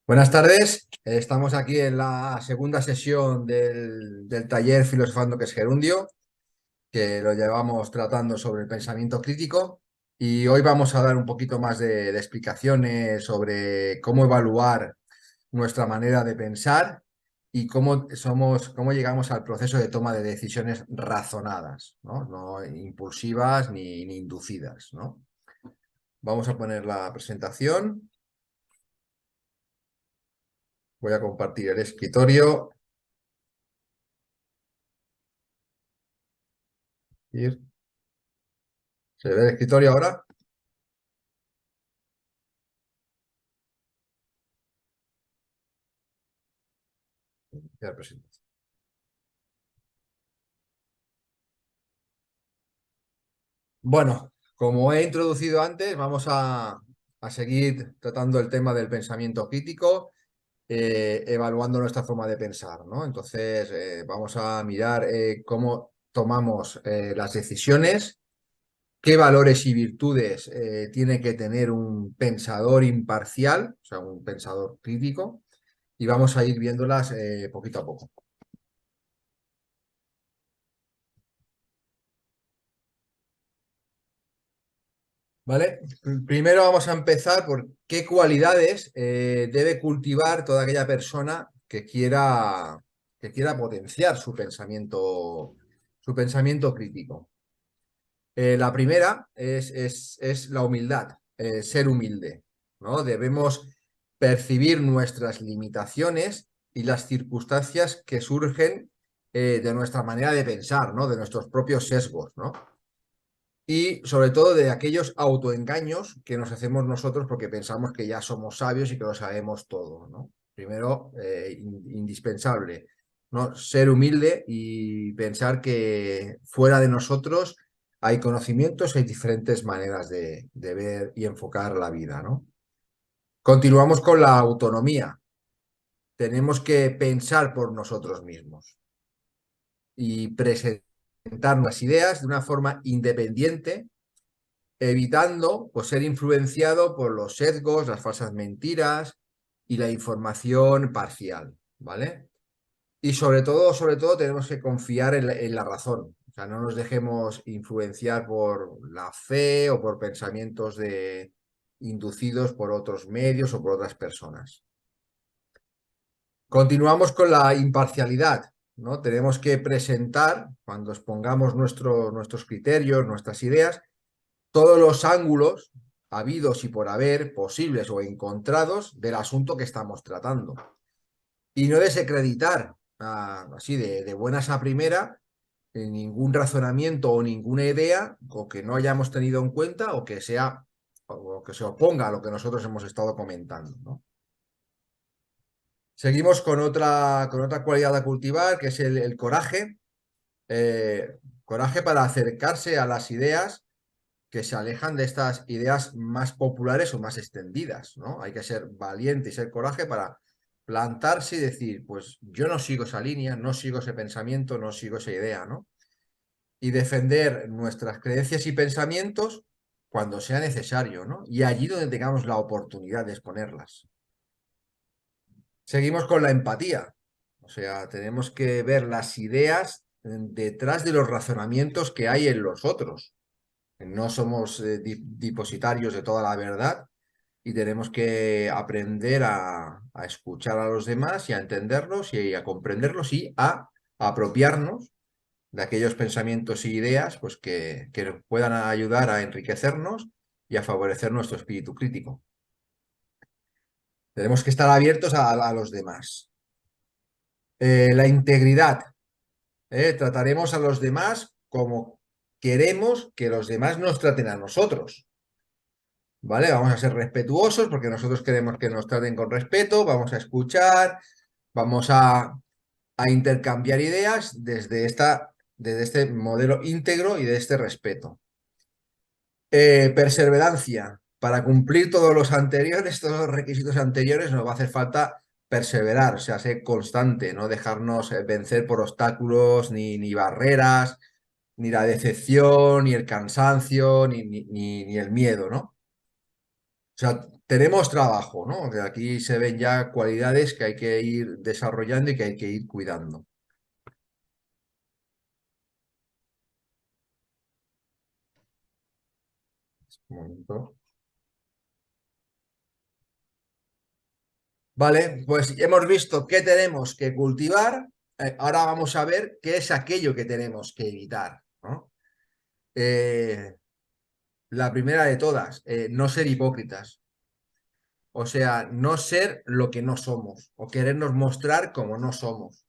Buenas tardes, estamos aquí en la segunda sesión del taller Filosofando que es Gerundio, que lo llevamos tratando sobre el pensamiento crítico y hoy vamos a dar un poquito más de explicaciones sobre cómo evaluar nuestra manera de pensar y cómo llegamos al proceso de toma de decisiones razonadas, no impulsivas ni inducidas, ¿no? Vamos a poner la presentación. Voy a compartir el escritorio. ¿Se ve el escritorio ahora? Ya presento. Bueno, como he introducido antes, vamos a seguir tratando el tema del pensamiento crítico, evaluando nuestra forma de pensar, ¿no? Entonces, vamos a mirar cómo tomamos las decisiones, qué valores y virtudes tiene que tener un pensador imparcial, o sea, un pensador crítico, y vamos a ir viéndolas poquito a poco. ¿Vale? Primero vamos a empezar por qué cualidades debe cultivar toda aquella persona que quiera potenciar su pensamiento crítico. La primera es la humildad, ser humilde, ¿no? Debemos percibir nuestras limitaciones y las circunstancias que surgen de nuestra manera de pensar, ¿no? De nuestros propios sesgos, ¿no? Y sobre todo de aquellos autoengaños que nos hacemos nosotros porque pensamos que ya somos sabios y que lo sabemos todo, ¿no? Primero, indispensable, ¿no? Ser humilde y pensar que fuera de nosotros hay conocimientos, hay diferentes maneras de ver y enfocar la vida, ¿no? Continuamos con la autonomía. Tenemos que pensar por nosotros mismos y presentar nuestras ideas de una forma independiente, evitando pues, ser influenciado por los sesgos, las falsas mentiras y la información parcial, ¿vale? Y sobre todo tenemos que confiar en la razón. O sea, no nos dejemos influenciar por la fe o por pensamientos inducidos por otros medios o por otras personas. Continuamos con la imparcialidad, ¿no? Tenemos que presentar, cuando expongamos nuestros criterios, nuestras ideas, todos los ángulos habidos y por haber, posibles o encontrados, del asunto que estamos tratando. Y no desacreditar, así de buenas a primera, ningún razonamiento o ninguna idea o que no hayamos tenido en cuenta o que se oponga a lo que nosotros hemos estado comentando, ¿no? Seguimos con otra cualidad a cultivar, que es el coraje. Coraje para acercarse a las ideas que se alejan de estas ideas más populares o más extendidas, ¿no? Hay que ser valiente y ser coraje para plantarse y decir, pues yo no sigo esa línea, no sigo ese pensamiento, no sigo esa idea, ¿no? Y defender nuestras creencias y pensamientos cuando sea necesario, ¿no? Y allí donde tengamos la oportunidad de exponerlas. Seguimos con la empatía. O sea, tenemos que ver las ideas detrás de los razonamientos que hay en los otros. No somos depositarios de toda la verdad y tenemos que aprender a escuchar a los demás y a entenderlos y a comprenderlos y a apropiarnos de aquellos pensamientos y ideas pues, que nos puedan ayudar a enriquecernos y a favorecer nuestro espíritu crítico. Tenemos que estar abiertos a los demás. La integridad. Trataremos a los demás como queremos que los demás nos traten a nosotros. ¿Vale? Vamos a ser respetuosos porque nosotros queremos que nos traten con respeto, vamos a escuchar, vamos a intercambiar ideas desde este modelo íntegro y de este respeto. Perseverancia. Para cumplir todos los anteriores, todos los requisitos anteriores, nos va a hacer falta perseverar, o sea, ser constante, no dejarnos vencer por obstáculos ni barreras, ni la decepción, ni el cansancio, ni el miedo, ¿no? sea, tenemos trabajo, ¿no? Que aquí se ven ya cualidades que hay que ir desarrollando y que hay que ir cuidando. Un momento. Vale, pues hemos visto qué tenemos que cultivar. Ahora vamos a ver qué es aquello que tenemos que evitar, ¿no? Eh, la primera de todas, no ser hipócritas. O sea, no ser lo que no somos o querernos mostrar como no somos.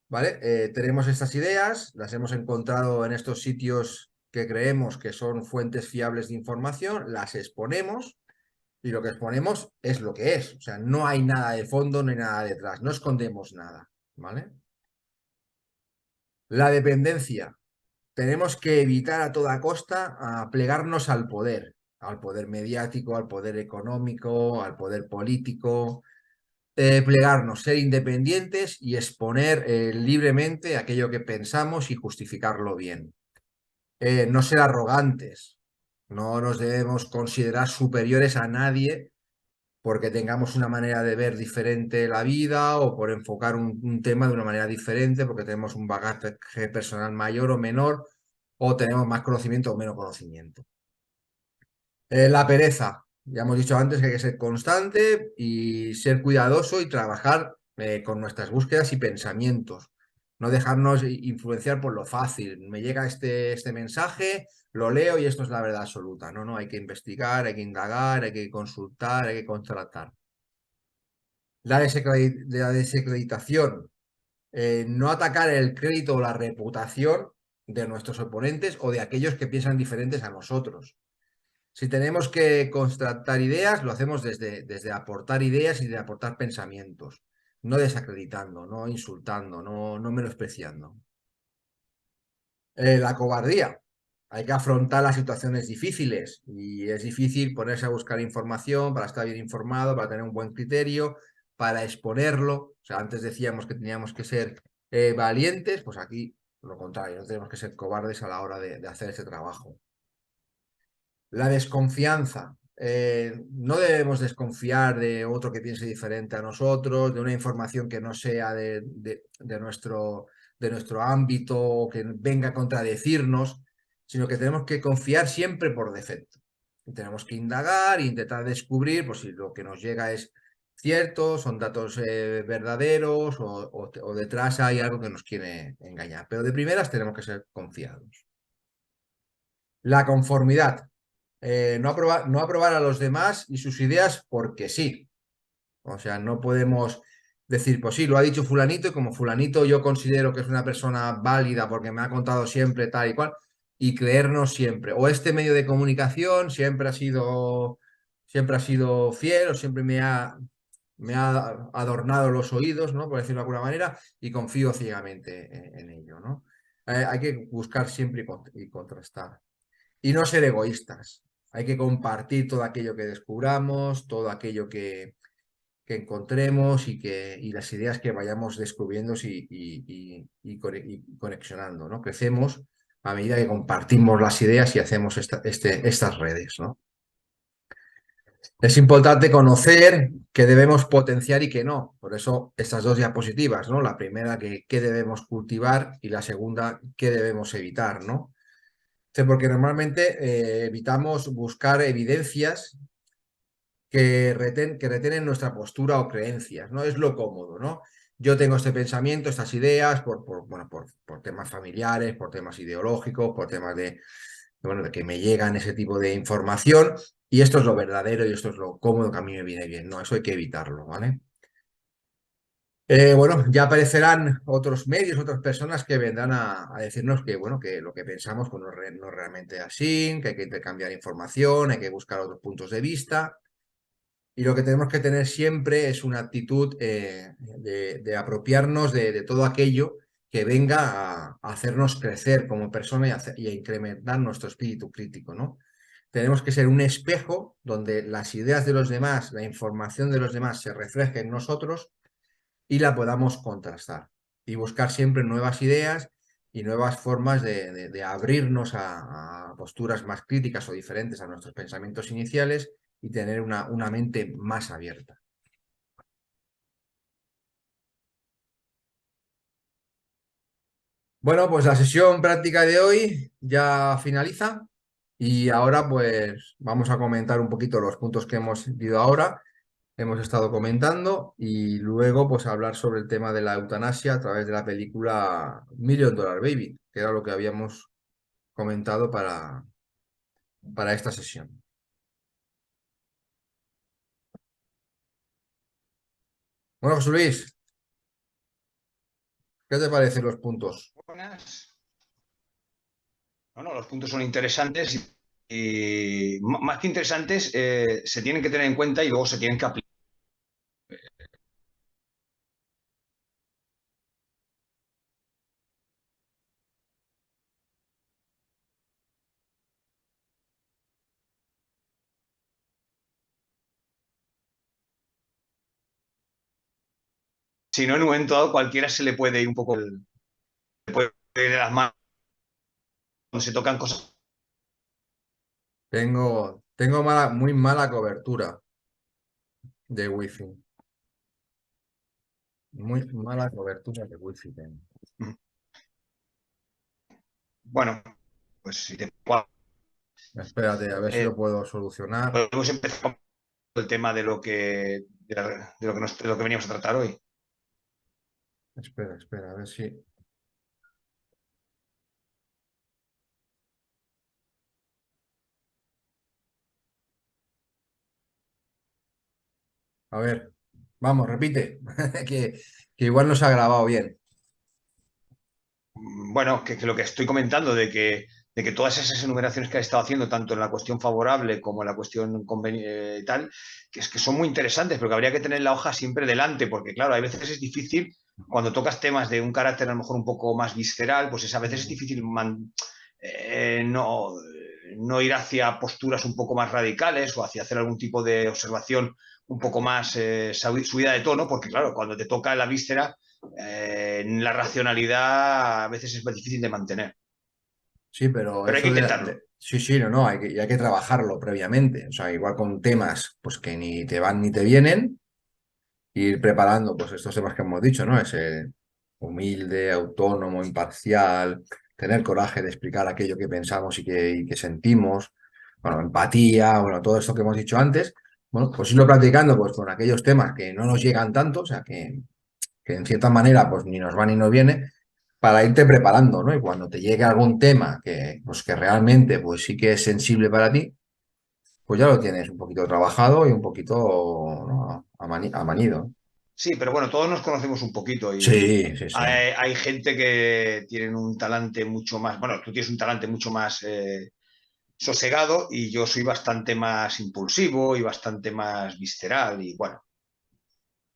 ¿Vale? Tenemos estas ideas, las hemos encontrado en estos sitios que creemos que son fuentes fiables de información, las exponemos y lo que exponemos es lo que es. O sea, no hay nada de fondo, no hay nada detrás, no escondemos nada. ¿Vale? La dependencia. Tenemos que evitar a toda costa plegarnos al poder mediático, al poder económico, al poder político, plegarnos, ser independientes y exponer libremente aquello que pensamos y justificarlo bien. No ser arrogantes, no nos debemos considerar superiores a nadie porque tengamos una manera de ver diferente la vida o por enfocar un tema de una manera diferente, porque tenemos un bagaje personal mayor o menor, o tenemos más conocimiento o menos conocimiento. La pereza. Ya hemos dicho antes que hay que ser constante y ser cuidadoso y trabajar con nuestras búsquedas y pensamientos. No dejarnos influenciar por lo fácil. Me llega este mensaje, lo leo y esto es la verdad absoluta. No, no, hay que investigar, hay que indagar, hay que consultar, hay que contratar. La desacreditación. No atacar el crédito o la reputación de nuestros oponentes o de aquellos que piensan diferentes a nosotros. Si tenemos que contrastar ideas, lo hacemos desde aportar ideas y de aportar pensamientos, no desacreditando, no insultando, no menospreciando. La cobardía. Hay que afrontar las situaciones difíciles y es difícil ponerse a buscar información para estar bien informado, para tener un buen criterio, para exponerlo. O sea, antes decíamos que teníamos que ser valientes, pues aquí lo contrario, no tenemos que ser cobardes a la hora de hacer ese trabajo. La desconfianza. No debemos desconfiar de otro que piense diferente a nosotros, de una información que no sea de nuestro ámbito o que venga a contradecirnos, sino que tenemos que confiar siempre por defecto. Y tenemos que indagar e intentar descubrir pues, si lo que nos llega es cierto, son datos verdaderos o detrás hay algo que nos quiere engañar. Pero de primeras tenemos que ser confiados. La conformidad. No aprobar a los demás y sus ideas porque sí. O sea, no podemos decir, pues sí, lo ha dicho fulanito y como fulanito yo considero que es una persona válida porque me ha contado siempre tal y cual y creernos siempre. O este medio de comunicación siempre ha sido fiel o siempre me ha adornado los oídos, ¿no? Por decirlo de alguna manera, y confío ciegamente en ello, ¿no? Hay que buscar siempre y contrastar. Y no ser egoístas. Hay que compartir todo aquello que descubramos, todo aquello que encontremos y las ideas que vayamos descubriendo y conexionando, ¿no? Crecemos a medida que compartimos las ideas y hacemos estas redes, ¿no? Es importante conocer qué debemos potenciar y qué no. Por eso estas dos diapositivas, ¿no? La primera, qué debemos cultivar y la segunda, qué debemos evitar, ¿no? Porque normalmente evitamos buscar evidencias que retenen nuestra postura o creencias, ¿no? Es lo cómodo, ¿no? Yo tengo este pensamiento, estas ideas, bueno, por temas familiares, por temas ideológicos, por temas bueno, de que me llegan ese tipo de información, y esto es lo verdadero y esto es lo cómodo que a mí me viene bien, ¿no? Eso hay que evitarlo, ¿vale? Bueno, ya aparecerán otros medios, otras personas que vendrán a decirnos que, bueno, que lo que pensamos pues, no es realmente así, que hay que intercambiar información, hay que buscar otros puntos de vista. Y lo que tenemos que tener siempre es una actitud de apropiarnos de todo aquello que venga a hacernos crecer como persona y a incrementar nuestro espíritu crítico, ¿no? Tenemos que ser un espejo donde las ideas de los demás, la información de los demás se refleje en nosotros y la podamos contrastar y buscar siempre nuevas ideas y nuevas formas de abrirnos a posturas más críticas o diferentes a nuestros pensamientos iniciales y tener una mente más abierta. Bueno, pues la sesión práctica de hoy ya finaliza y ahora pues vamos a comentar un poquito los puntos que hemos ido ahora, hemos estado comentando y luego pues hablar sobre el tema de la eutanasia a través de la película Million Dollar Baby, que era lo que habíamos comentado para esta sesión. Bueno, José Luis, ¿qué te parecen los puntos? Buenas. Bueno, los puntos son interesantes y más que interesantes, se tienen que tener en cuenta y luego se tienen que aplicar. Si no, en un momento dado, cualquiera se le puede ir un poco, se puede ir de las manos cuando se tocan cosas. Tengo muy mala cobertura de wifi. Muy mala cobertura de wifi tengo. Bueno, pues si te Espérate, a ver si lo puedo solucionar. podemos empezar con el tema de lo que veníamos a tratar hoy. Espera, a ver si. A ver, vamos, repite. Que igual no se ha grabado bien. Bueno, que lo que estoy comentando de que todas esas enumeraciones que has estado haciendo, tanto en la cuestión favorable como en la cuestión tal, que es que son muy interesantes, pero que habría que tener la hoja siempre delante, porque claro, a veces es difícil cuando tocas temas de un carácter a lo mejor un poco más visceral, pues a veces es difícil no, no ir hacia posturas un poco más radicales o hacia hacer algún tipo de observación un poco más subida de tono, porque claro, cuando te toca la víscera, la racionalidad a veces es más difícil de mantener, Sí, pero pero hay que eso intentarlo. sí, sí, no, y hay que trabajarlo previamente. O sea, igual con temas pues que ni te van ni te vienen, ir preparando pues estos temas que hemos dicho, ¿no? Ese humilde, autónomo, imparcial, tener coraje de explicar aquello que pensamos y que sentimos, bueno, empatía, bueno, todo esto que hemos dicho antes, bueno, pues irlo practicando pues con aquellos temas que no nos llegan tanto, o sea, que en cierta manera pues ni nos va ni nos viene, para irte preparando, ¿no? Y cuando te llegue algún tema pues, que realmente pues sí que es sensible para ti, pues ya lo tienes un poquito trabajado y un poquito, ¿no? Amanido. Sí, pero bueno, todos nos conocemos un poquito y Sí, sí, sí. hay gente que tiene un talante mucho más, bueno, tú tienes un talante mucho más sosegado y yo soy bastante más impulsivo y bastante más visceral y bueno,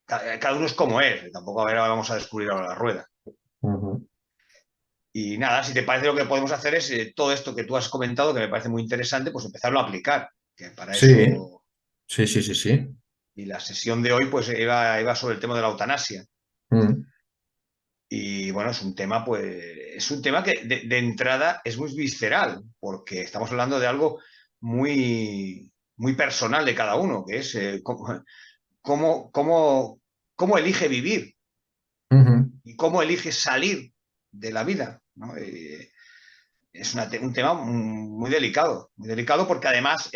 cada uno es como es, tampoco a ver, ahora vamos a descubrir ahora la rueda. Ujú. Y nada, si te parece lo que podemos hacer es todo esto que tú has comentado, que me parece muy interesante, pues empezarlo a aplicar, que para Sí, eso, sí, sí, sí, sí. y la sesión de hoy pues iba sobre el tema de la eutanasia. Mm, Y bueno, es un tema, pues, es un tema que de entrada es muy visceral, porque estamos hablando de algo muy, muy personal de cada uno, que es cómo, cómo, cómo elige vivir ujú, y cómo elige salir de la vida, ¿no? Es un tema muy delicado porque además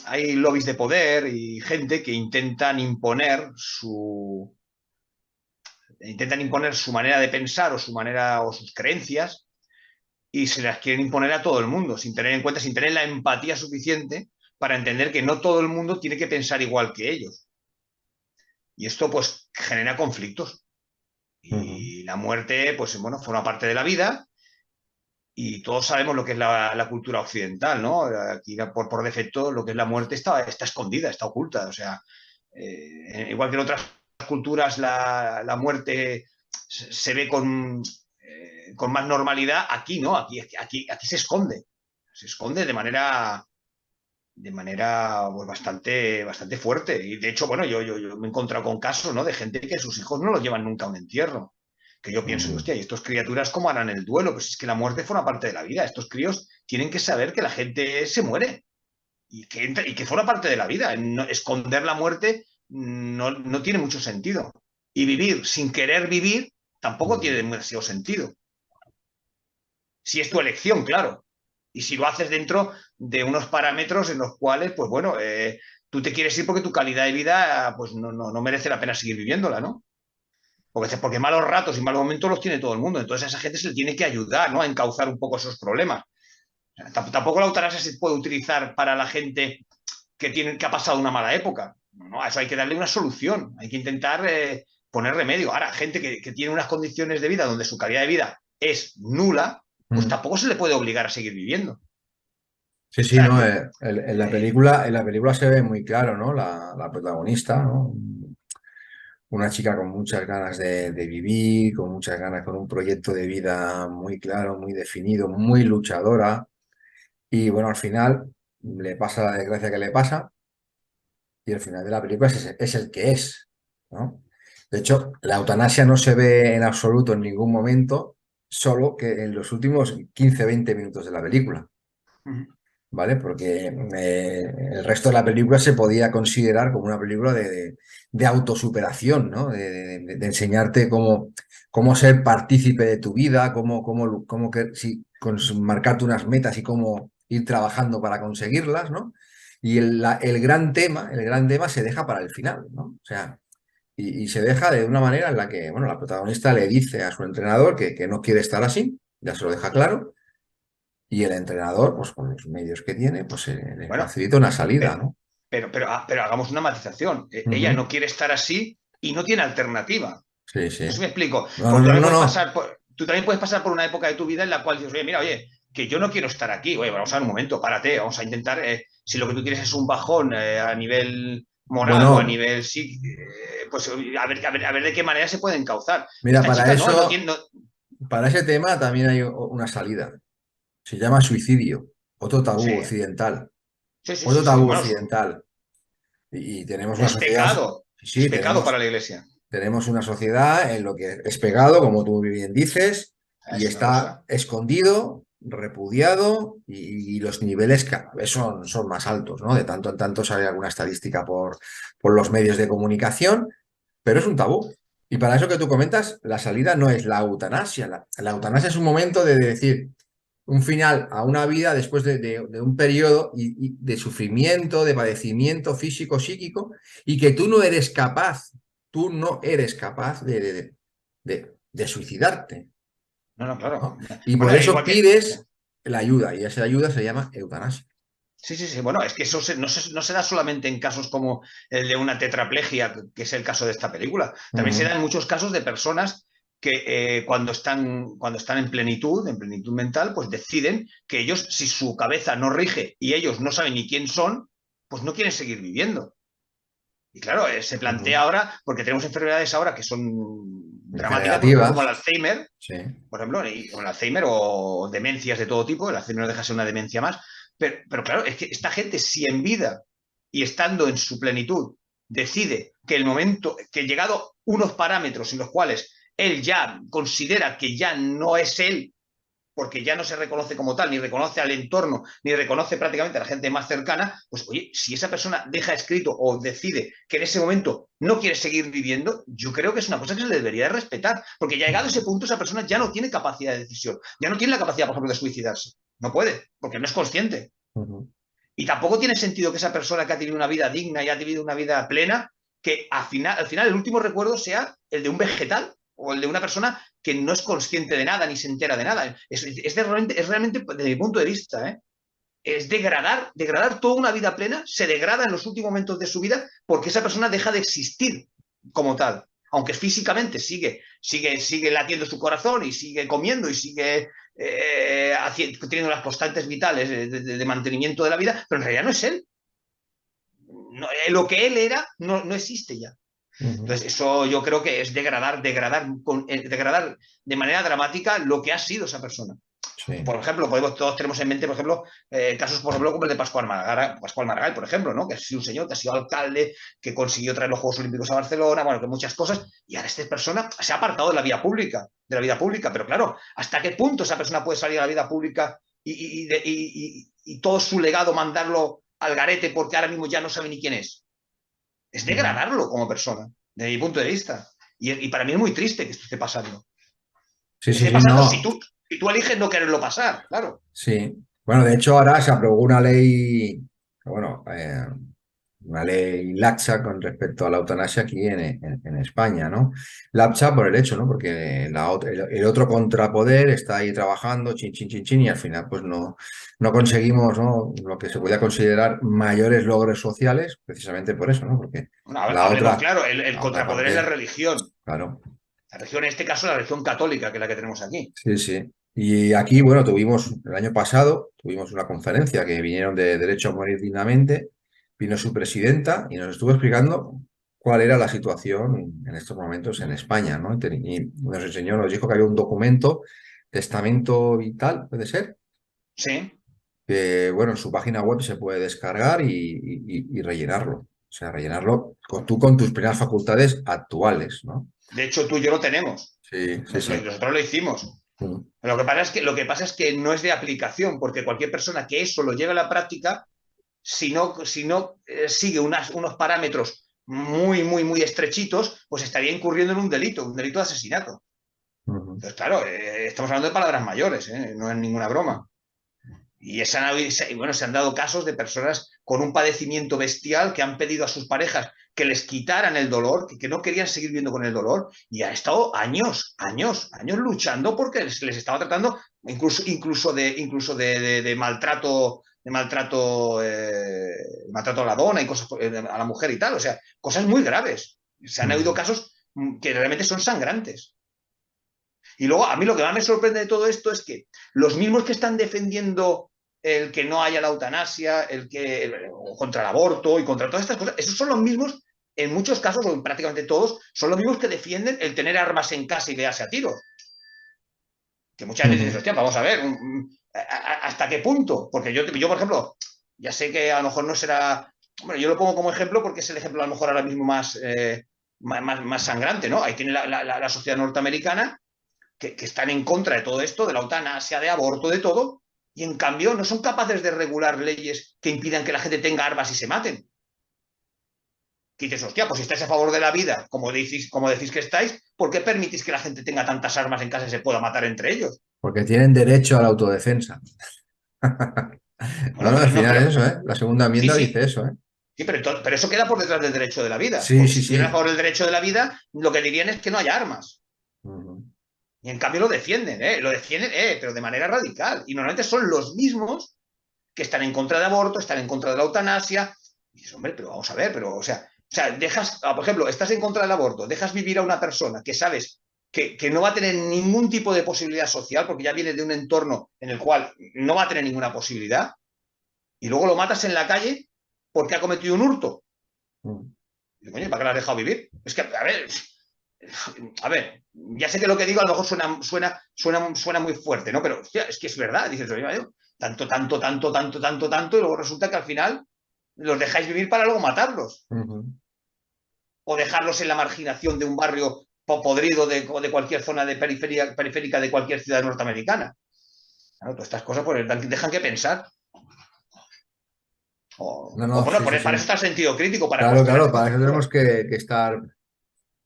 hay lobbies de poder y gente que intentan imponer su manera de pensar o su manera o sus creencias y se las quieren imponer a todo el mundo sin tener en cuenta, sin tener la empatía suficiente para entender que no todo el mundo tiene que pensar igual que ellos. Y esto pues genera conflictos. ujú. Y la muerte, pues bueno, forma parte de la vida y todos sabemos lo que es la cultura occidental, ¿no? Aquí por defecto lo que es la muerte está escondida, está oculta. O sea, igual que en otras culturas la muerte se ve con más normalidad, aquí no, aquí se esconde de manera pues, bastante fuerte. Y de hecho, bueno, yo me he encontrado con casos, ¿no? De gente que sus hijos no los llevan nunca a un entierro. Que yo pienso, Ujú. hostia, ¿y estos criaturas cómo harán el duelo? Pues es que la muerte forma parte de la vida. Estos críos tienen que saber que la gente se muere. y que forma parte de la vida. Esconder la muerte no tiene mucho sentido. Y vivir sin querer vivir tampoco tiene demasiado sentido. Si es tu elección, claro. Y si lo haces dentro de unos parámetros en los cuales, pues bueno, tú te quieres ir porque tu calidad de vida pues no merece la pena seguir viviéndola, ¿no? Porque malos ratos y malos momentos los tiene todo el mundo. Entonces a esa gente se le tiene que ayudar, ¿no? A encauzar un poco esos problemas. O sea, tampoco la eutanasia se puede utilizar para la gente que ha pasado una mala época. No, a eso hay que darle una solución. Hay que intentar poner remedio. Ahora, gente que tiene unas condiciones de vida donde su calidad de vida es nula, pues tampoco se le puede obligar a seguir viviendo. Sí, O sí, sea, no, en la película se ve muy claro, ¿no? La protagonista, ¿no? Una chica con muchas ganas de vivir, con muchas ganas, con un proyecto de vida muy claro, muy definido, muy luchadora. Y bueno, al final le pasa la desgracia que le pasa y el final de la película es el que es, ¿no? De hecho, la eutanasia no se ve en absoluto en ningún momento, solo que en los últimos 15-20 minutos de la película. ¿Vale? Porque el resto de la película se podía considerar como una película de autosuperación, ¿no? De enseñarte cómo ser partícipe de tu vida, marcarte unas metas y cómo ir trabajando para conseguirlas, ¿no? Y el gran tema se deja para el final, ¿no? O sea, y se deja de una manera en la que, bueno, la protagonista le dice a su entrenador que no quiere estar así, ya se lo deja claro. Y el entrenador, pues con los medios que tiene, pues le bueno, facilita una salida, pero, ¿no? pero hagamos una matización. Ella Ujú. no quiere estar así y no tiene alternativa. Sí, sí. No sé si me explico. No, no, Porque no, no, no. tú también puedes pasar por una época de tu vida en la cual dices, oye, mira, oye, que yo no quiero estar aquí. Oye, vamos a ver un momento, párate, vamos a intentar, si lo que tú quieres es un bajón a nivel moral o a Bueno, nivel sí, pues a ver de qué manera se puede encauzar. mira, Esta para chica no tiene. eso, para ese tema también hay una salida. Se llama suicidio, otro Sí, tabú occidental, sí, sí, otro sí, sí. tabú Bueno, occidental. Y tenemos una es sociedad, pecado. sí, Es sí, pecado para tenemos, la iglesia. tenemos una sociedad en lo que es pegado, como tú muy bien dices, y Es una está cosa. escondido, repudiado, y los niveles cada vez son más altos, ¿no? De tanto en tanto sale alguna estadística por los medios de comunicación, pero es un tabú. Y para eso que tú comentas, la salida no es la eutanasia. La eutanasia es un momento de decir un final a una vida después de un periodo de sufrimiento, de padecimiento físico, psíquico, y que tú no eres capaz de suicidarte, No, no, claro. ¿no? Y por Bueno, eso igual que. pides la ayuda, y esa ayuda se llama eutanasia. Sí, sí, sí. Bueno, es que eso no se da solamente en casos como el de una tetraplegia, que es el caso de esta película. También se da Ujú. en muchos casos de personas que cuando están en plenitud mental, pues deciden que ellos, si su cabeza no rige y ellos no saben ni quién son, pues no quieren seguir viviendo. Y claro, se plantea Ujú. ahora, porque tenemos enfermedades ahora que son dramáticas, por ejemplo, como el Degenerativas, Alzheimer, sí. por ejemplo, o el Alzheimer o demencias de todo tipo, el Alzheimer no deja de ser una demencia más, pero claro, es que esta gente, si en vida y estando en su plenitud, decide que el momento, que llegado unos parámetros en los cuales él ya considera que ya no es él, porque ya no se reconoce como tal, ni reconoce al entorno, ni reconoce prácticamente a la gente más cercana, pues oye, si esa persona deja escrito o decide que en ese momento no quiere seguir viviendo, yo creo que es una cosa que se le debería de respetar, porque ya llegado a ese punto esa persona ya no tiene capacidad de decisión, ya no tiene la capacidad, por ejemplo, de suicidarse, no puede, porque no es consciente. Ujú. Y tampoco tiene sentido que esa persona que ha tenido una vida digna y ha tenido una vida plena, que al final el último recuerdo sea el de un vegetal o el de una persona que no es consciente de nada ni se entera de nada. Es realmente, desde mi punto de vista, es degradar toda una vida plena, se degrada en los últimos momentos de su vida porque esa persona deja de existir como tal. Aunque físicamente sigue latiendo su corazón y sigue comiendo y sigue teniendo las constantes vitales de mantenimiento de la vida, pero en realidad no es él. No, lo que él era no existe ya. Ujú. Entonces, eso yo creo que es degradar de manera dramática lo que ha sido esa persona. Sí. Por ejemplo, todos tenemos en mente, por ejemplo, casos, por ejemplo, como el de Pascual Maragall, por ejemplo, ¿no? Que ha sido un señor que ha sido alcalde, que consiguió traer los Juegos Olímpicos a Barcelona, bueno, que muchas cosas, y ahora esta persona se ha apartado de la vida pública, pero claro, ¿hasta qué punto esa persona puede salir a la vida pública y todo su legado mandarlo al garete porque ahora mismo ya no sabe ni quién es. Es degradarlo como persona, desde mi punto de vista. Y para mí es muy triste que esto esté pasando. Sí, Que sí, esté sí, pasando no. si tú eliges no quererlo pasar, claro. Sí. Bueno, de hecho ahora se aprobó una ley, bueno, una ley laxa con respecto a la eutanasia aquí en España, ¿no? Laxa por el hecho, ¿no? Porque el otro contrapoder está ahí trabajando, chin, chin, chin, chin, y al final pues no conseguimos, ¿no? Lo que se podía considerar mayores logros sociales, precisamente por eso, ¿no? Porque Bueno, la hablemos otra, claro, el la otra contrapoder es la parte, religión. claro. La religión, en este caso, la religión católica, que es la que tenemos aquí. Sí, sí. Y aquí, bueno, tuvimos el año pasado, tuvimos una conferencia que vinieron de Derecho a Morir Dignamente, vino su presidenta y nos estuvo explicando cuál era la situación en estos momentos en España, ¿no? Y nos enseñó, nos dijo que había un documento, testamento vital, puede ser, Sí. que, bueno, en su página web se puede descargar y rellenarlo. O sea, rellenarlo tú con tus primeras facultades actuales, ¿no? De hecho, tú y yo lo tenemos. Sí, sí, sí. Nosotros lo hicimos. Mm, Lo que pasa es que no es de aplicación, porque cualquier persona que eso lo lleve a la práctica, si no sigue unos parámetros muy, muy, muy estrechitos, pues estaría incurriendo en un delito de asesinato. ujú. Entonces, claro, estamos hablando de palabras mayores, no es ninguna broma. Y bueno, se han dado casos de personas con un padecimiento bestial que han pedido a sus parejas que les quitaran el dolor, que no querían seguir viviendo con el dolor, y han estado años, años, años luchando porque les estaba tratando incluso de maltrato a la dona y cosas a la mujer y tal, o sea, cosas muy graves. Se han habido Ujú. casos que realmente son sangrantes. Y luego, a mí lo que más me sorprende de todo esto es que los mismos que están defendiendo el que no haya la eutanasia, contra el aborto y contra todas estas cosas, esos son los mismos, en muchos casos, o en prácticamente todos, son los mismos que defienden el tener armas en casa y quedarse a tiros. Que muchas veces dices, Ujú. hostia, vamos a ver, ¿hasta qué punto? Porque yo, por ejemplo, ya sé que a lo mejor no será. Bueno, yo lo pongo como ejemplo porque es el ejemplo a lo mejor ahora mismo más sangrante, ¿no? Ahí tiene la sociedad norteamericana que están en contra de todo esto, de la eutanasia, de aborto, de todo, y en cambio no son capaces de regular leyes que impidan que la gente tenga armas y se maten. Que dices, hostia, pues si estáis a favor de la vida, como decís que estáis, ¿por qué permitís que la gente tenga tantas armas en casa y se pueda matar entre ellos? Porque tienen derecho a la autodefensa. No, Bueno, no, al pero no, final pero es eso, ¿eh? La segunda sí, enmienda dice sí, eso, ¿eh? sí, pero eso queda por detrás del derecho de la vida. Sí, Porque sí, si estuvieran a sí. favor del derecho de la vida, lo que dirían es que no haya armas. Ujú. Y en cambio lo defienden, pero de manera radical. Y normalmente son los mismos que están en contra de aborto, están en contra de la eutanasia. Y dices, hombre, pero vamos a ver, pero, o sea, por ejemplo, estás en contra del aborto, dejas vivir a una persona que sabes que no va a tener ningún tipo de posibilidad social, porque ya viene de un entorno en el cual no va a tener ninguna posibilidad, y luego lo matas en la calle porque ha cometido un hurto. Ujú. Y, coño, ¿para qué lo has dejado vivir? Es que, a ver, ya sé que lo que digo a lo mejor suena muy fuerte, ¿no? Pero hostia, es que es verdad. Dices, oye, tanto, tanto, tanto, tanto, tanto, tanto, y luego resulta que al final los dejáis vivir para luego matarlos. Ujú. O dejarlos en la marginación de un barrio podrido de cualquier zona de periférica de cualquier ciudad norteamericana. Claro, todas estas cosas pues, dejan que pensar. O, No, o no, bueno, sí, sí, para sí. eso está el sentido crítico, para Claro, cuestionar claro, este tipo para de eso cosas. tenemos que estar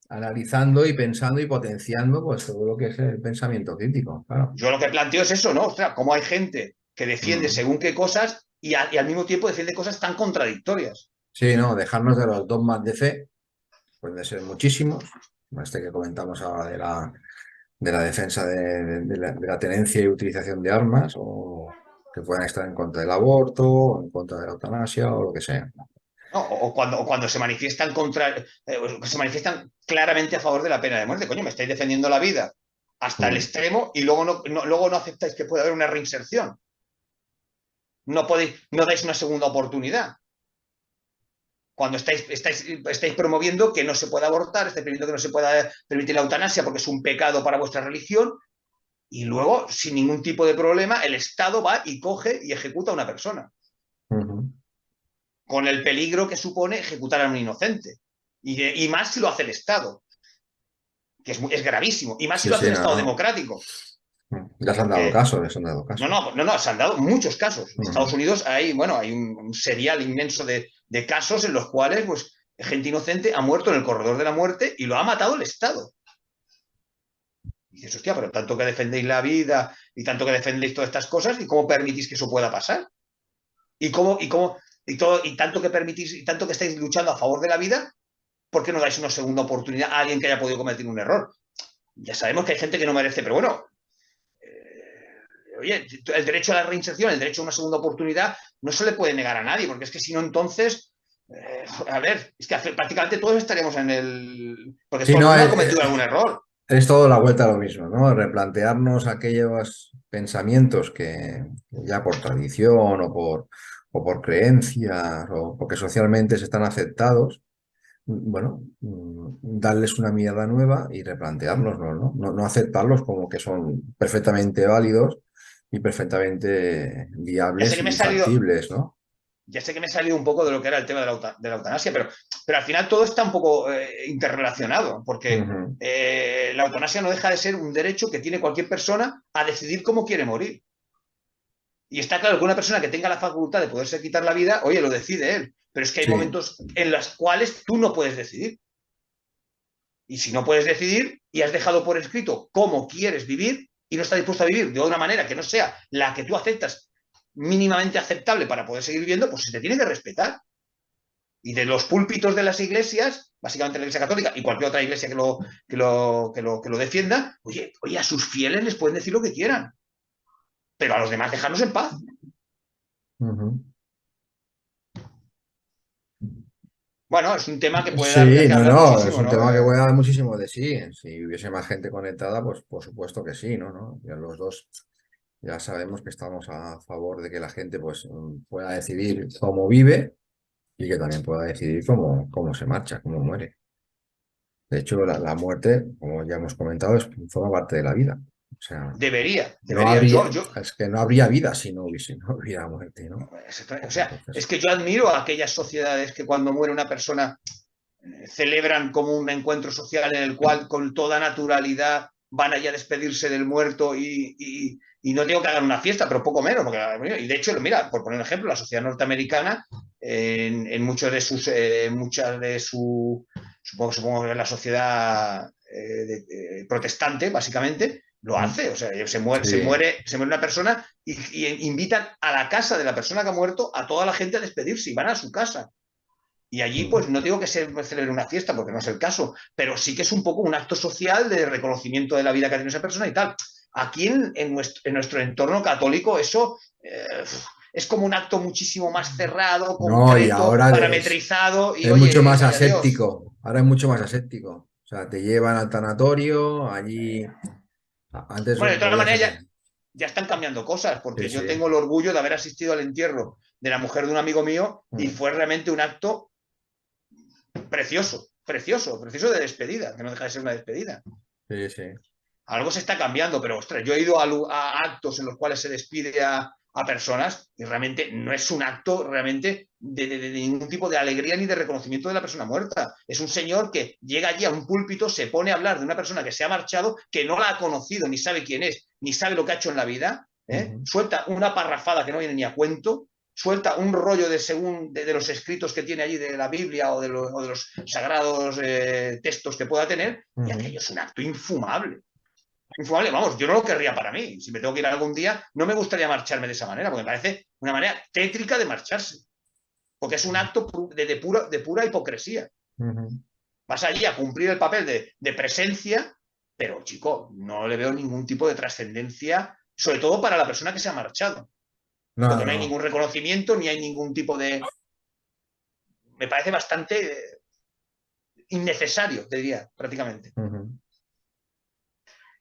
analizando y pensando y potenciando pues todo lo que es el pensamiento crítico, claro. Yo lo que planteo es eso, ¿no? Ostras, cómo hay gente que defiende Mm. según qué cosas y al mismo tiempo defiende cosas tan contradictorias. Sí, no, dejarnos de los dogmas de fe, pueden ser muchísimos, como este que comentamos ahora de la defensa de la tenencia y utilización de armas, o que puedan estar en contra del aborto, o en contra de la eutanasia, o lo que sea. ¿No? O cuando se manifiestan claramente a favor de la pena de muerte. Coño, me estáis defendiendo la vida hasta el Mm. extremo y luego no aceptáis que puede haber una reinserción. No dais una segunda oportunidad. Cuando estáis promoviendo que no se pueda abortar, estáis permitiendo que no se pueda permitir la eutanasia porque es un pecado para vuestra religión, y luego, sin ningún tipo de problema, el Estado va y coge y ejecuta a una persona, Ujú. con el peligro que supone ejecutar a un inocente. Y más si lo hace el Estado, que es gravísimo, y más si Sí, lo hace sí, un no, Estado no. democrático. Ya se han dado Porque casos, les han dado no, casos. no, no, no, se han dado muchos casos. En Estados Ujú. Unidos hay, bueno, hay un serial inmenso de casos en los cuales, pues, gente inocente ha muerto en el corredor de la muerte y lo ha matado el Estado. Y dices, hostia, pero tanto que defendéis la vida y tanto que defendéis todas estas cosas, ¿y cómo permitís que eso pueda pasar? Y tanto que permitís, y tanto que estáis luchando a favor de la vida, ¿por qué no dais una segunda oportunidad a alguien que haya podido cometer un error? Ya sabemos que hay gente que no merece, pero bueno, oye, el derecho a la reinserción, el derecho a una segunda oportunidad, no se le puede negar a nadie, porque es que si no, entonces, a ver, es que prácticamente todos estaríamos en el. Porque Sí, todo el no, mundo ha cometido algún error. es todo la vuelta a lo mismo, ¿no? Replantearnos aquellos pensamientos que ya por tradición o por creencias o porque socialmente se están aceptados, bueno, darles una mirada nueva y replantearlos, ¿no? No aceptarlos como que son perfectamente válidos y perfectamente Ya sé viables que me he y salido, factibles, ¿no? ya sé que me he salido un poco de lo que era el tema de la eutanasia, pero al final todo está un poco interrelacionado, porque Ujú. la eutanasia no deja de ser un derecho que tiene cualquier persona a decidir cómo quiere morir. Y está claro que una persona que tenga la facultad de poderse quitar la vida, oye, lo decide él. Pero es que hay Sí, momentos en los cuales tú no puedes decidir. Y si no puedes decidir y has dejado por escrito cómo quieres vivir y no estás dispuesto a vivir de una manera que no sea la que tú aceptas mínimamente aceptable para poder seguir viviendo, pues se te tiene que respetar. Y de los púlpitos de las iglesias, básicamente la Iglesia Católica y cualquier otra iglesia que lo defienda, oye, a sus fieles les pueden decir lo que quieran, pero a los demás dejarnos en paz. ujú. Bueno, es un tema que puede dar de Sí, qué no, hablar no, es muchísimo, un ¿no? tema que puede dar muchísimo de sí. Si hubiese más gente conectada, pues por supuesto que sí, ¿no? ¿No? Ya los dos ya sabemos que estamos a favor de que la gente pues pueda decidir cómo vive y que también pueda decidir cómo se marcha, cómo muere. De hecho, la muerte, como ya hemos comentado, forma parte de la vida. O sea, no Debería. habría, es que no habría vida si no hubiera muerte, ¿no? O sea, es Entonces, que yo admiro a aquellas sociedades que cuando muere una persona celebran como un encuentro social en el cual con toda naturalidad van allá a despedirse del muerto y no tengo que hagan una fiesta, pero poco menos. Y de hecho, mira, por poner un ejemplo, la sociedad norteamericana, en muchos de sus, muchas de su, supongo que la sociedad protestante, básicamente, lo hace. O sea, sí. se muere una persona y invitan a la casa de la persona que ha muerto a toda la gente a despedirse y van a su casa. Y allí, pues no digo que se celebre una fiesta, porque no es el caso, pero sí que es un poco un acto social de reconocimiento de la vida que ha tenido esa persona y tal. Aquí en nuestro entorno católico eso es como un acto muchísimo más cerrado, No, y concreto, ahora parametrizado y es mucho oye, más vaya Dios. aséptico. Ahora es mucho más aséptico. O sea, te llevan al tanatorio, allí. Antes Bueno, de todas podías maneras hacer. ya están cambiando cosas, Sí, porque yo sí. tengo el orgullo de haber asistido al entierro de la mujer de un amigo mío y Mm. fue realmente un acto precioso, precioso, precioso de despedida, que no deja de ser una despedida. Sí, sí. Algo se está cambiando, pero ostras, yo he ido a actos en los cuales se despide a personas y realmente no es un acto realmente de ningún tipo de alegría ni de reconocimiento de la persona muerta. Es un señor que llega allí a un púlpito, se pone a hablar de una persona que se ha marchado, que no la ha conocido, ni sabe quién es, ni sabe lo que ha hecho en la vida, Ujú. suelta una parrafada que no viene ni a cuento, suelta un rollo de los escritos que tiene allí de la Biblia o de los sagrados textos que pueda tener, y Ujú. aquello es un acto infumable. Infumable, vamos, yo no lo querría para mí. Si me tengo que ir algún día, no me gustaría marcharme de esa manera, porque me parece una manera tétrica de marcharse, porque es un acto de pura hipocresía. Ujú. Vas allí a cumplir el papel de presencia, pero chico, no le veo ningún tipo de trascendencia, sobre todo para la persona que se ha marchado, No, porque no hay no. ningún reconocimiento ni hay ningún tipo de. Me parece bastante innecesario, te diría, prácticamente. Ujú.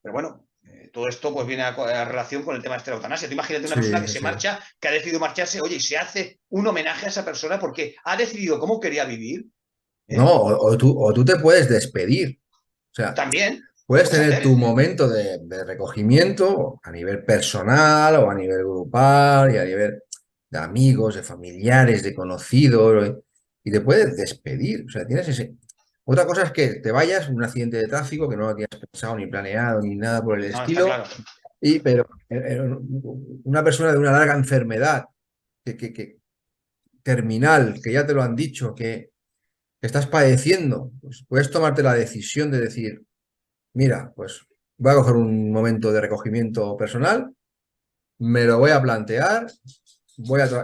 Pero bueno, todo esto pues viene a relación con el tema de la eutanasia. Tú imagínate una Sí, persona que sí, se sí. marcha, que ha decidido marcharse, oye, y se hace un homenaje a esa persona porque ha decidido cómo quería vivir, No, ¿eh? o tú te puedes despedir. O sea, También lo puedes puedes tener hacer. tu momento de recogimiento a nivel personal o a nivel grupal y a nivel de amigos, de familiares, de conocidos, y te puedes despedir. O sea, tienes ese. Otra cosa es que te vayas en un accidente de tráfico que no lo tienes pensado ni planeado ni nada por el No, está estilo claro. Pero una persona de una larga enfermedad, que terminal, que ya te lo han dicho, que estás padeciendo, pues puedes tomarte la decisión de decir, mira, pues voy a coger un momento de recogimiento personal, me lo voy a plantear,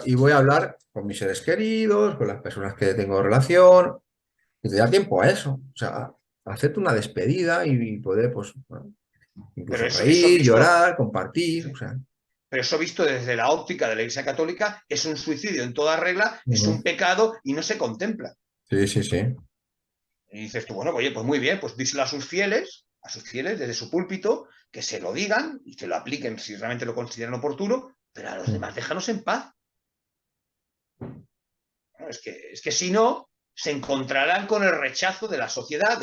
y voy a hablar con mis seres queridos, con las personas que tengo relación, y te da tiempo a eso, o sea, a hacerte una despedida y poder, pues, bueno, Pero incluso eso reír, visto, llorar, compartir, o sí, sea. pero eso visto desde la óptica de la Iglesia Católica es un suicidio en toda regla, es Ujú. un pecado y no se contempla. Sí, sí, sí. Y dices tú, bueno, oye, pues muy bien, pues díselo a sus fieles desde su púlpito, que se lo digan y que lo apliquen si realmente lo consideran oportuno, pero a los demás déjanos en paz. ¿No? Es que si no, se encontrarán con el rechazo de la sociedad,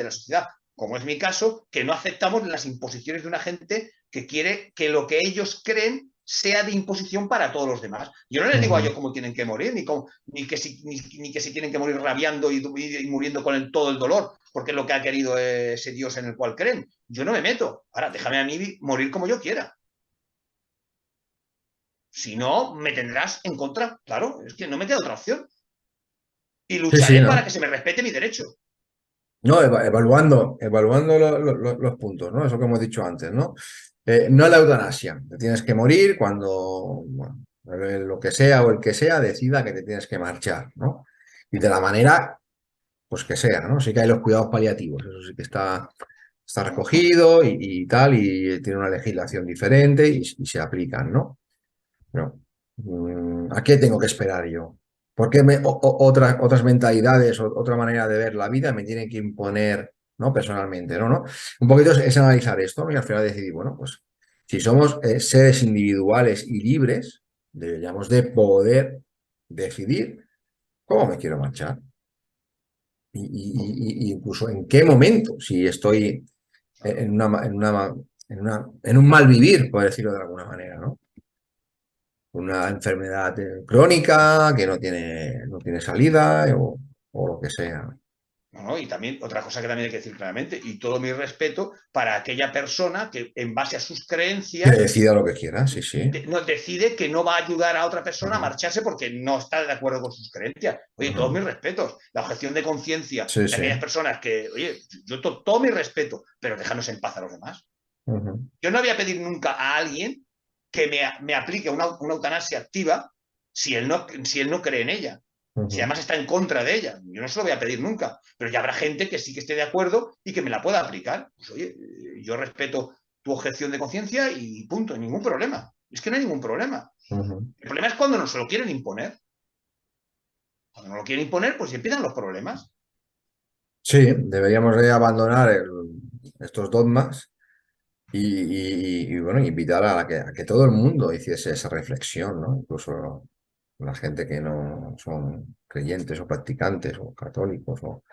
como es mi caso, que no aceptamos las imposiciones de una gente que quiere que lo que ellos creen sea de imposición para todos los demás. Yo no les digo a Ujú. ellos cómo tienen que morir, ni que si tienen que morir rabiando y muriendo con todo el dolor, porque es lo que ha querido ese Dios en el cual creen. Yo no me meto. Ahora, déjame a mí morir como yo quiera. Si no, me tendrás en contra. Claro, es que no me queda otra opción. Y Sí, sí, lucharé para que ¿no? se me respete mi derecho. No, evaluando los puntos, ¿no? Eso que hemos dicho antes, ¿no? No la eutanasia. Te tienes que morir cuando, bueno, lo que sea o el que sea decida que te tienes que marchar, ¿no? Y de la manera, pues que sea, ¿no? Sí que hay los cuidados paliativos, eso sí que está recogido y tal, y tiene una legislación diferente y se aplican, ¿no? Pero, ¿a qué tengo que esperar yo? ¿Por qué otras mentalidades, otra manera de ver la vida me tienen que imponer, ¿no? Personalmente, ¿no? ¿No? Un poquito es analizar esto, ¿no? Y al final decidir, bueno, pues si somos seres individuales y libres, deberíamos de poder decidir cómo me quiero marchar y incluso en qué momento, si estoy Claro. en un mal vivir, por decirlo de alguna manera, ¿no? Una enfermedad crónica que no tiene salida o lo que sea. No, no, y también otra cosa que también hay que decir claramente, y todo mi respeto para aquella persona que en base a sus Que creencias decida lo que quiera, sí, sí. no, decide que no va a ayudar a otra persona a Ujú, marcharse porque no está de acuerdo con sus creencias. Oye, todos ujú. mis respetos. La objeción de conciencia Sí, de sí. aquellas personas que, oye, yo todo mi respeto, pero déjanos en paz a los demás. Ujú, Yo no voy a pedir nunca a alguien que me aplique una eutanasia activa si él no cree en ella. Si ujú, además está en contra de ella. Yo no se lo voy a pedir nunca. Pero ya habrá gente que sí que esté de acuerdo y que me la pueda aplicar. Pues oye, yo respeto tu objeción de conciencia y punto, ningún problema. Es que no hay ningún problema. ujú. El problema es cuando nos lo quieren imponer. Cuando nos lo quieren imponer, pues empiezan los problemas. Sí, deberíamos de abandonar estos dogmas bueno, invitar a que todo el mundo hiciese esa reflexión, ¿no? Incluso la gente que no son creyentes o practicantes o católicos o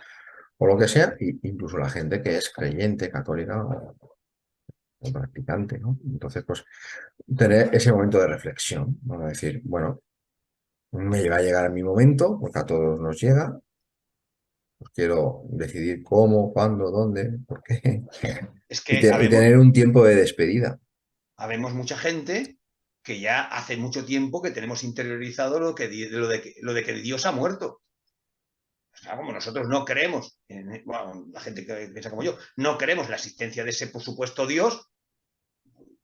lo que sea, incluso la gente que es creyente, católica o practicante, ¿no? Entonces, pues, tener ese momento de reflexión, ¿no? Decir, bueno, me va a llegar mi momento, porque a todos nos llega, pues quiero decidir cómo, cuándo, dónde, por qué, Es y, que y tener un tiempo de despedida. habemos mucha gente que ya hace mucho tiempo que tenemos interiorizado lo de que Dios ha muerto. O sea, como nosotros no creemos, bueno, la gente que piensa como yo, no creemos en la existencia de ese por supuesto Dios,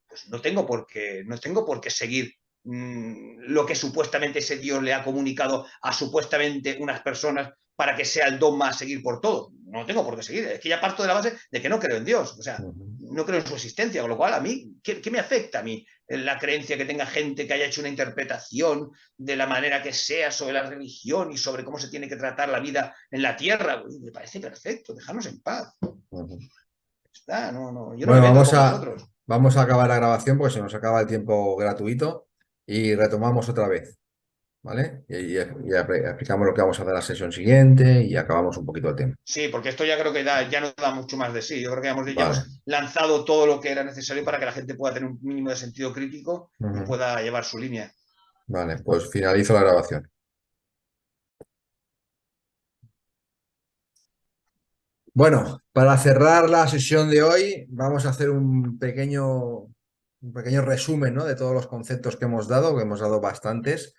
pues no tengo por qué seguir lo que supuestamente ese Dios le ha comunicado a supuestamente unas personas para que sea el dogma a seguir por todo. No tengo por qué seguir. Es que ya parto de la base de que no creo en Dios. O sea, Ujú, no creo en su existencia. Con lo cual, a mí, ¿qué me afecta a mí? La creencia que tenga gente que haya hecho una interpretación de la manera que sea sobre la religión y sobre cómo se tiene que tratar la vida en la tierra. Uy, me parece perfecto. Dejarnos en paz. ujú. Está, no, no, yo no me Bueno, meto vamos con a, vosotros. vamos a acabar la grabación porque se nos acaba el tiempo gratuito y retomamos otra vez, ¿vale? Y explicamos lo que vamos a hacer la sesión siguiente y acabamos un poquito el tema. Sí, porque esto ya creo que ya no da mucho más de sí. Yo creo que ya hemos Vale, lanzado todo lo que era necesario para que la gente pueda tener un mínimo de sentido crítico y ujú. pueda llevar su línea. Vale, pues finalizo la grabación. Bueno, para cerrar la sesión de hoy, vamos a hacer un pequeño un pequeño resumen, ¿no?, de todos los conceptos que hemos dado bastantes,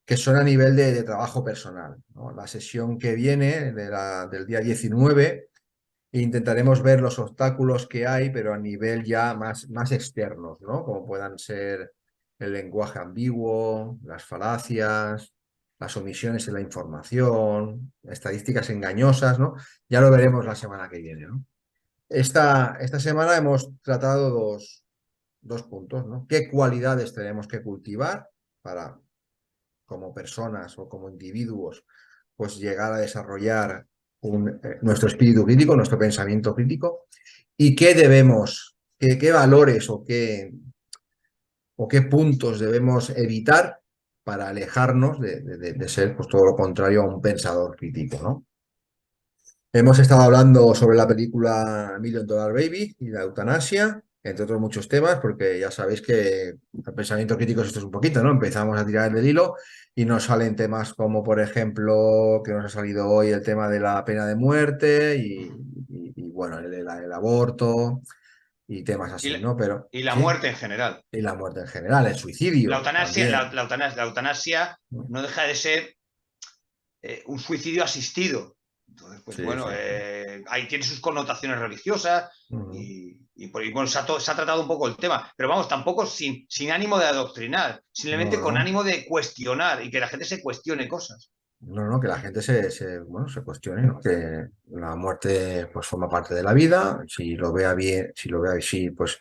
que son a nivel de trabajo personal, ¿no? La sesión que viene del día 19 intentaremos ver los obstáculos que hay, pero a nivel ya más externos, ¿no? Como puedan ser el lenguaje ambiguo, las falacias, las omisiones en la información, estadísticas engañosas, ¿no? Ya lo veremos la semana que viene, ¿no? Esta semana hemos tratado dos puntos, ¿no? ¿Qué cualidades tenemos que cultivar para, como personas o como individuos, pues llegar a desarrollar nuestro espíritu crítico, nuestro pensamiento crítico? ¿Y qué debemos, qué valores o qué puntos debemos evitar para alejarnos de ser, pues, todo lo contrario a un pensador crítico, ¿no? Hemos estado hablando sobre la película Million Dollar Baby y la eutanasia, entre otros muchos temas, porque ya sabéis que el pensamiento crítico es esto, es un poquito, ¿no? Empezamos a tirar del hilo y nos salen temas como, por ejemplo, que nos ha salido hoy el tema de la pena de muerte y, bueno, el aborto y temas Y así, la, ¿no? Pero, y la ¿sí? muerte en general. Y la muerte en general, el La suicidio eutanasia, también. la eutanasia no deja de ser un suicidio asistido. Entonces, pues Sí, bueno, sí, sí. ahí tiene sus connotaciones religiosas Ujú. y bueno, se ha tratado un poco el tema, pero vamos, tampoco sin ánimo de adoctrinar, No, simplemente con no. ánimo de cuestionar y que la gente se cuestione cosas. No, no, que la gente bueno, se cuestione, ¿no? Que la muerte, pues, forma parte de la vida. Si lo vea bien, si lo ve así, pues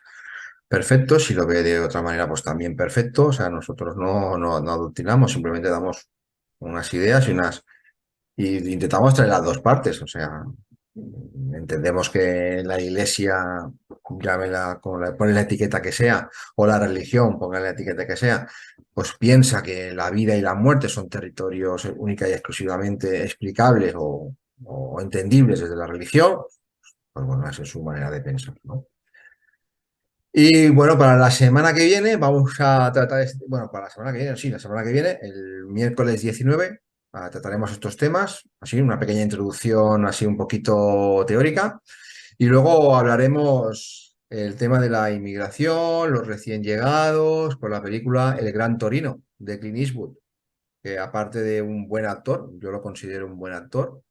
perfecto. Si lo ve de otra manera, pues también perfecto. O sea, nosotros no adoctrinamos, simplemente damos unas ideas y intentamos traer las dos partes. O sea, entendemos que la iglesia, llámela como pone la etiqueta que sea, o la religión, ponga la etiqueta que sea, pues piensa que la vida y la muerte son territorios única y exclusivamente explicables o entendibles desde la religión. Pues bueno, esa es su manera de pensar, ¿no? Y bueno, para la semana que viene vamos a tratar, bueno, para la semana que viene, sí, la semana que viene, el miércoles 19, trataremos estos temas, así una pequeña introducción así un poquito teórica, y luego hablaremos el tema de la inmigración, los recién llegados, con la película El Gran Torino de Clint Eastwood, que aparte de un buen actor, yo lo considero un buen actor,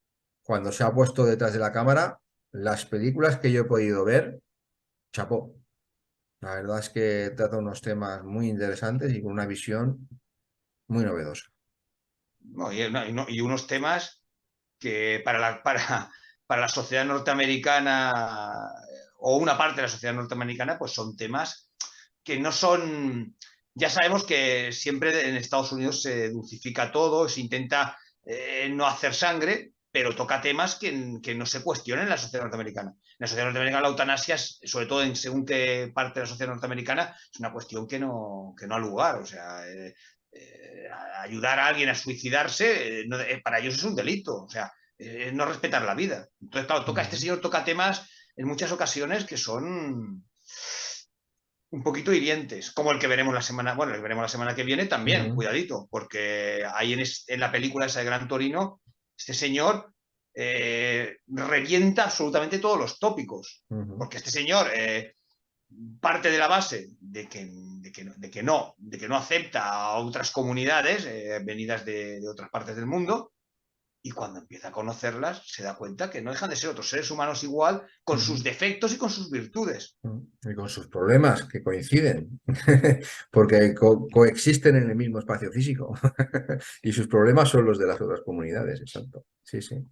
cuando se ha puesto detrás de la cámara, las películas que yo he podido ver, chapó. La verdad es que trata unos temas muy interesantes y con una visión muy novedosa. ¿No? Y unos temas que para la sociedad norteamericana o una parte de la sociedad norteamericana, pues son temas que no son. Ya sabemos que siempre en Estados Unidos se dulcifica todo, se intenta no hacer sangre, pero toca temas que no se cuestionan en la sociedad norteamericana. En la sociedad norteamericana la eutanasia, sobre todo en según qué parte de la sociedad norteamericana, es una cuestión que no ha lugar. O sea, ayudar a alguien a suicidarse, no, para ellos es un delito. O sea, no respetar la vida. Entonces, claro, este Ujú, señor toca temas en muchas ocasiones que son un poquito hirientes, como el que veremos la semana, bueno, el que veremos la semana que viene también, ujú, cuidadito, porque ahí en la película esa de Gran Torino, este señor revienta absolutamente todos los tópicos, ujú, porque este señor parte de la base de que no acepta a otras comunidades venidas de otras partes del mundo, y cuando empieza a conocerlas se da cuenta que no dejan de ser otros seres humanos igual, con sus ujú, defectos y con sus virtudes. ujú. Y con sus problemas que coinciden, porque coexisten en el mismo espacio físico. Y sus problemas son los de las otras comunidades, exacto. Sí, sí.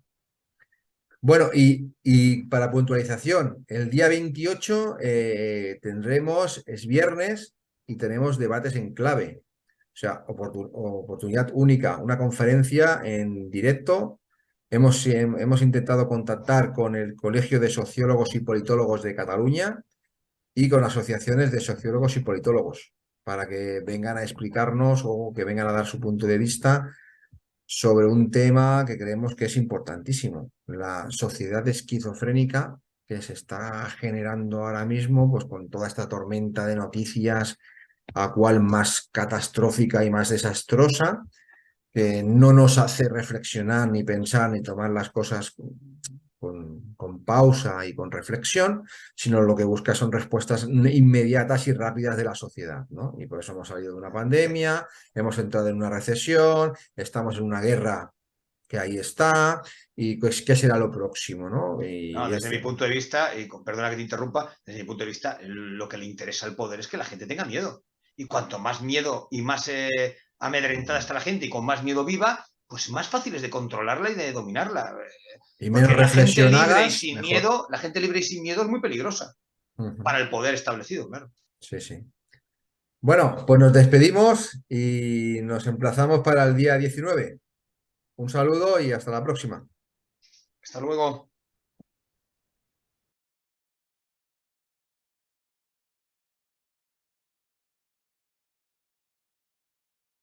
Bueno, y para puntualización, el día 28 es viernes y tenemos debates en clave. O sea, oportunidad única, una conferencia en directo. Hemos intentado contactar con el Colegio de Sociólogos y Politólogos de Cataluña y con asociaciones de sociólogos y politólogos para que vengan a explicarnos o que vengan a dar su punto de vista sobre un tema que creemos que es importantísimo, la sociedad esquizofrénica que se está generando ahora mismo, pues con toda esta tormenta de noticias, a cual más catastrófica y más desastrosa, que no nos hace reflexionar, ni pensar, ni tomar las cosas con con pausa y con reflexión, sino lo que busca son respuestas inmediatas y rápidas de la sociedad, ¿no? Y por eso hemos salido de una pandemia, hemos entrado en una recesión, estamos en una guerra que ahí está, y pues, ¿qué será lo próximo, ¿no? No, Y desde mi punto de vista, y perdona que te interrumpa, desde mi punto de vista, lo que le interesa al poder es que la gente tenga miedo. Y cuanto más miedo y más amedrentada está la gente y con más miedo viva, pues más fácil es de controlarla y de dominarla. y menos Porque la gente libre y reflexionadas, sin mejor. miedo, la gente libre y sin miedo es muy peligrosa Ujú. para el poder establecido, claro. Sí, sí. Bueno, pues nos despedimos y nos emplazamos para el día 19. Un saludo y hasta la próxima. Hasta luego.